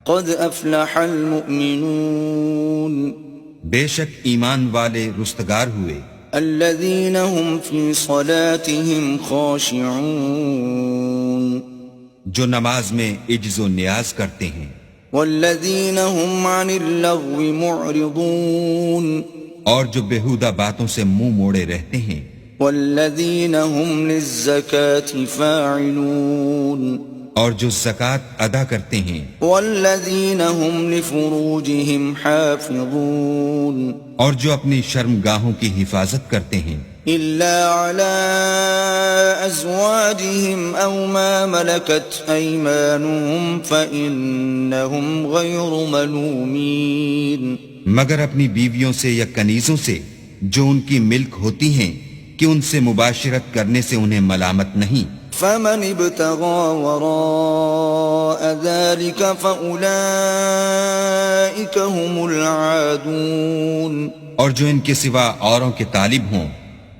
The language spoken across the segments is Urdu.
قد افلح المؤمنون بے شک ایمان والے رستگار ہوئے، الذين هم في صلاتهم خاشعون جو نماز میں عجز و نیاز کرتے ہیں، والذين هم عن اللغو معرضون اور جو بیہودہ باتوں سے منہ موڑے رہتے ہیں، والذين هم للزكاة فاعلون اور جو زکوٰۃ ادا کرتے ہیں، والذين هم لفروجهم حافظون اور جو اپنی شرمگاہوں کی حفاظت کرتے ہیں، إلا على أزواجهم أو ما ملكت أيمانهم فإنهم غير ملومين مگر اپنی بیویوں سے یا کنیزوں سے جو ان کی ملک ہوتی ہیں کہ ان سے مباشرت کرنے سے انہیں ملامت نہیں، فمن ابتغى وراء ذلك فأولئك هم العادون اور جو ان کے سوا اوروں کے طالب ہوں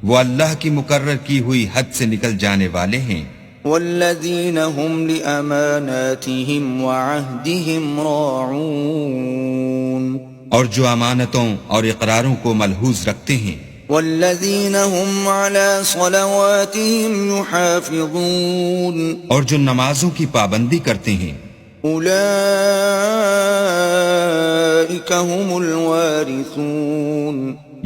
وہ اللہ کی مقرر کی ہوئی حد سے نکل جانے والے ہیں، والذين هم لأماناتهم وعهدهم راعون اور جو امانتوں اور اقراروں کو ملحوظ رکھتے ہیں، والذين هم على صلواتهم يحافظون اور جو نمازوں کی پابندی کرتے ہیں، أولئك هم الوارثون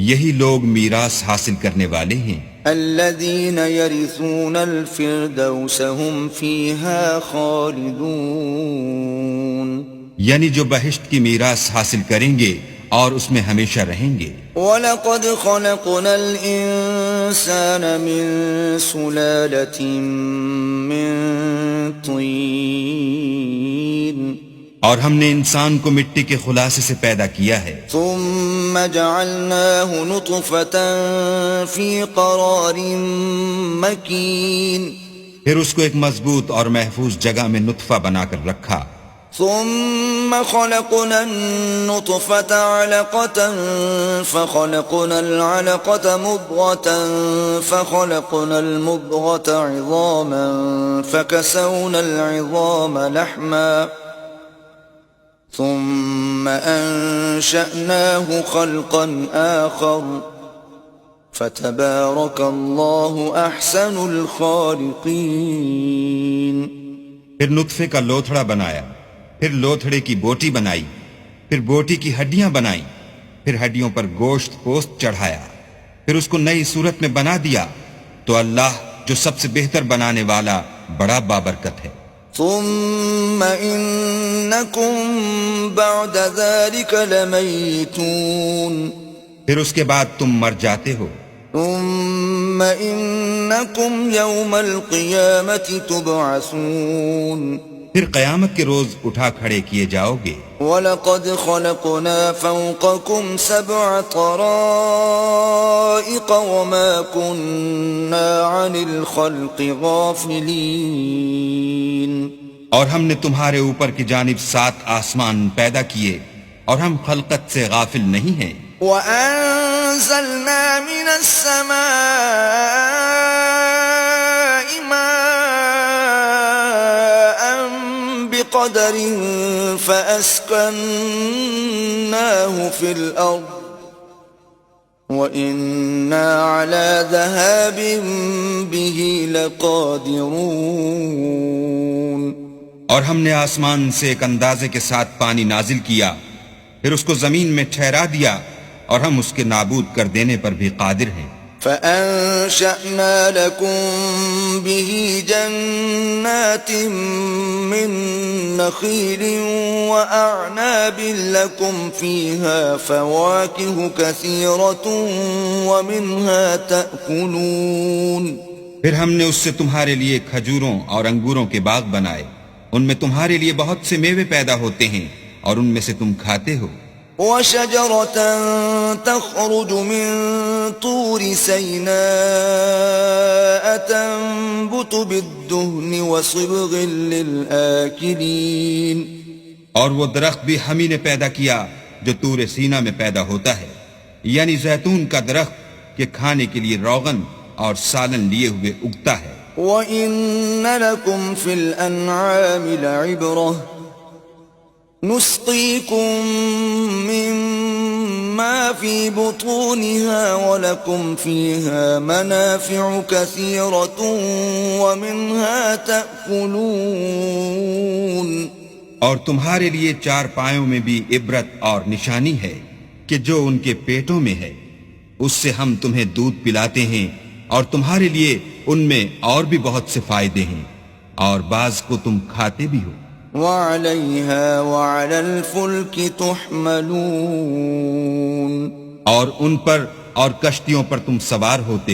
یہی لوگ میراث حاصل کرنے والے ہیں، الذين يرثون الفردوس هم فيها خالدون یعنی جو بہشت کی میراث حاصل کریں گے اور اس میں ہمیشہ رہیں گے۔ وَلَقَدْ خَلَقْنَا الْإِنسَانَ مِنْ سُلَالَةٍ مِّن طِينٍ اور ہم نے انسان کو مٹی کے خلاصے سے پیدا کیا ہے، ثُمَّ جَعَلْنَاهُ نُطْفَةً فِي قَرَارٍ مَّكِينٍ پھر اس کو ایک مضبوط اور محفوظ جگہ میں نطفہ بنا کر رکھا، ثم خلقنا النطفة علقة فخلقنا العلقة مضغة فخلقنا المضغة عظاما فكسونا العظام لحما ثم أنشأناه خلقا آخر فتبارك الله أحسن الخالقين پھر نطفے کا لوتھڑا بنایا، پھر لوتھڑے کی بوٹی بنائی، پھر بوٹی کی ہڈیاں بنائیں، پھر ہڈیوں پر گوشت پوست چڑھایا، پھر اس کو نئی صورت میں بنا دیا، تو اللہ جو سب سے بہتر بنانے والا بڑا بابرکت ہے۔ ثم إنكم بعد ذلك لميتون پھر اس کے بعد تم مر جاتے ہو، ثم إنكم يوم القيامة تبعثون پھر قیامت کے روز اٹھا کھڑے کیے جاؤ گے۔ وَلَقَدْ خَلَقْنَا فَوْقَكُمْ سَبْعَ طَرَائِقَ وَمَا كُنَّا عَنِ الْخَلْقِ غَافِلِينَ اور ہم نے تمہارے اوپر کی جانب 7 آسمان پیدا کیے اور ہم خلقت سے غافل نہیں ہیں۔ وَأَنزَلْنَا مِنَ السَّمَاءِ مَاءً بِقَدَرٍ فَأَسْكَنَّاهُ فِي الْأَرْضِ وَإِنَّا عَلَى ذَهَابٍ بِهِ لَقَادِرُونَ اور ہم نے آسمان سے ایک اندازے کے ساتھ پانی نازل کیا، پھر اس کو زمین میں ٹھہرا دیا، اور ہم اس کے نابود کر دینے پر بھی قادر ہیں۔ فَأَنشَأْنَا لَكُم بِهِ جَنَّاتٍ مِّن نَّخِيلٍ وَأَعْنَابٍ لَّكُمْ فِيهَا فَوَاكِهُ كَثِيرَةٌ وَمِنْهَا تَأْكُلُونَ پھر ہم نے اس سے تمہارے لیے کھجوروں اور انگوروں کے باغ بنائے، ان میں تمہارے لیے بہت سے میوے پیدا ہوتے ہیں اور ان میں سے تم کھاتے ہو۔ وَشَجَرَةً تَخْرُجُ مِن طُورِ سَيْنَاءَ تَنبُتُ بِالدُّهْنِ وَصِبْغٍ لِّلْآكِلِينَ اور وہ درخت بھی ہم ہی نے پیدا کیا جو طور سینا میں پیدا ہوتا ہے، یعنی زیتون کا درخت کہ کھانے کے لیے روغن اور سالن لیے ہوئے اگتا ہے۔ وَإِنَّ لَكُمْ فِي الْأَنْعَامِ لَعِبْرَةً نسقيكم مما في بطونها ولكم فيها منافع كثيرة ومنها تأكلون اور تمہارے لیے چار پایوں میں بھی عبرت اور نشانی ہے کہ جو ان کے پیٹوں میں ہے اس سے ہم تمہیں دودھ پلاتے ہیں اور تمہارے لیے ان میں اور بھی بہت سے فائدے ہیں اور بعض کو تم کھاتے بھی ہو وعليها وعلى الفلك تحملون اور ان پر اور کشتیوں پر تم سوار ہوتے ہو